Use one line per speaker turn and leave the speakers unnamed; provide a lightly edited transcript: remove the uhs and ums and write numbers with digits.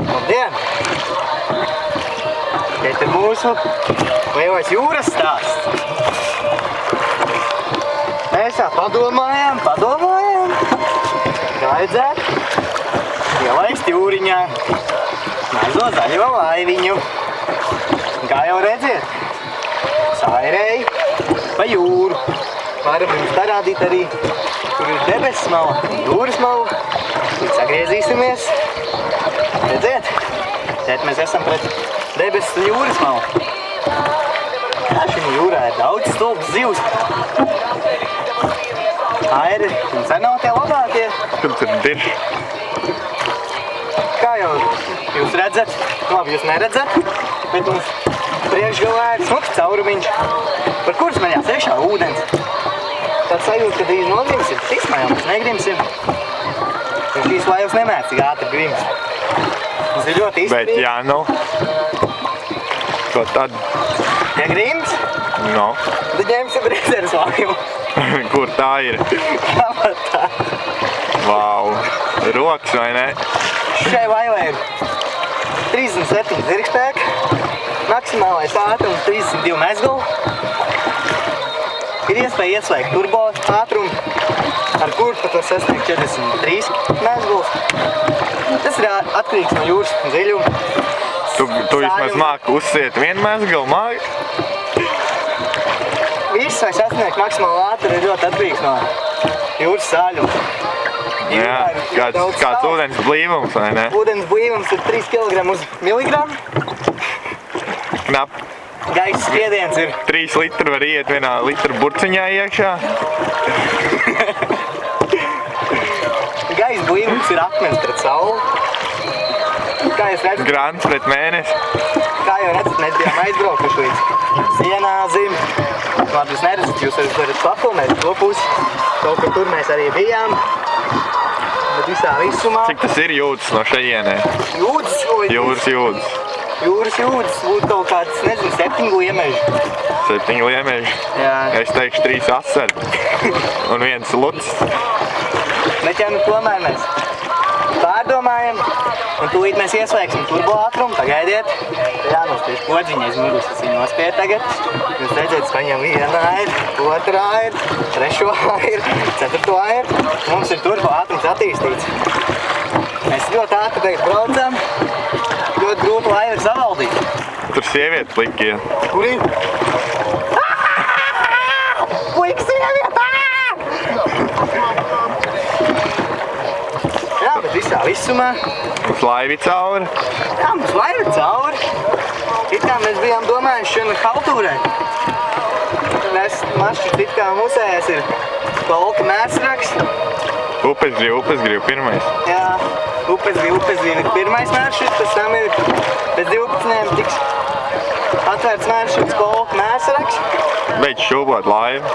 Labdien! Šeit ir mūsu lielais jūras stāsts. Mēs tā padomājām, kā vajadzētu ielaist jūriņā mazo zaļo laiviņu. Kā jau redziet, sairēji pa jūru. Varam jums parādīt arī, kur ir debesis mala un jūras mala. Līdz sagriezīsimies. Redziet, šeit mēs esam pret debesis un jūras malu. Jā, šim jūrā ir daudz stulbas zivs. Airi, jums arī nav tie labākie.
Kur tur dirš?
Kā jau jūs redzat, labi jūs neredzat, bet mums priekšgalā ir smuks caurumiņš, par kuras maļās iekšā ūdens. Tāds sajūta, ka drīz nogrimsim, tismā jau mēs negrimsim. Jo šīs laivas nemēr cik ātri grims. Mums ir ļoti izturīgi.
Bet jā, nu. Ko tad?
Ja grims,
No.
tad ņemsim rezerves laivu.
Kur tā ir?
Tāpat tā.
Vau. Rokas vai ne?
Šai laivai ir 37 zirgspēki, maksimālais ātrums 32 mezgulu. Ir iespēja ieslēgt turbo ātrumu, ar kuru pat var sasniegt 43 mezgulus. Tas ir atkarīgs no jūras dziļuma.
Tu vismaz māki uzsiet vienu mezgalu māki?
Viss, vai sasniegt maksimālu ātrumu, ir ļoti atkarīgs no jūras sāļuma.
Jā, kāds ūdens blīvums, vai ne?
Ūdens blīvums ir 3 kg uz miligramu.
Knap
Gaisa spiediens ir
3 litri var iet vienā litra burciņā iekšā.
Gaisa blīvums ir akmens pret sauli. Kā jūs redzat?
Grants pret mēnesi.
Kā jau redzat, mēs bijām aizbraukuši līdz Sienāzim. Labi, jūs neredzat, jūs varat papilnēt to pusi. Kaut kur tur mēs arī bijām. Bet visā visumā...
Cik tas ir jūdzes no šajienē?
Jūdzes?
Jūras jūdzes.
Jūras jūdzes būtu kaut kāds, nezinu, 7 liemeži.
7 liemeži.
Jā.
Es teikšu 3 asari. Un 1 luts.
Bet ja nu tomēr mēs pārdomājam, un tūlīt mēs ieslēgsim turbo ātrumu, pagaidiet. Jānospiež podziņa, es mirus, es viņu nospiedu tagad. Jūs redzēt, paņem vienā ir, otrā ir, trešo ir, ceturto ir. Mums ir turbo ātrums attīstīts. Mēs ļoti ātri tagad braucam. Ļoti grūti laiva ir savaldīt.
Tur sieviete plikie.
Kur ir? Plika sieviete! Jā, bet visā visumā.
Mums laivi cauri.
Jā, mums laiva cauri. It kā mēs bijām domājuši šodien haltūrē. Mēs mašķis it kā musējās ir Kolka mērsraks.
Upesgrīv pirmais.
Jā, upesgrīv ir pirmais mēršķis, pēc tam ir pēc 12 tiks atvērts mēršķis Kolka mērsraks.
Beidz šūbot laivu.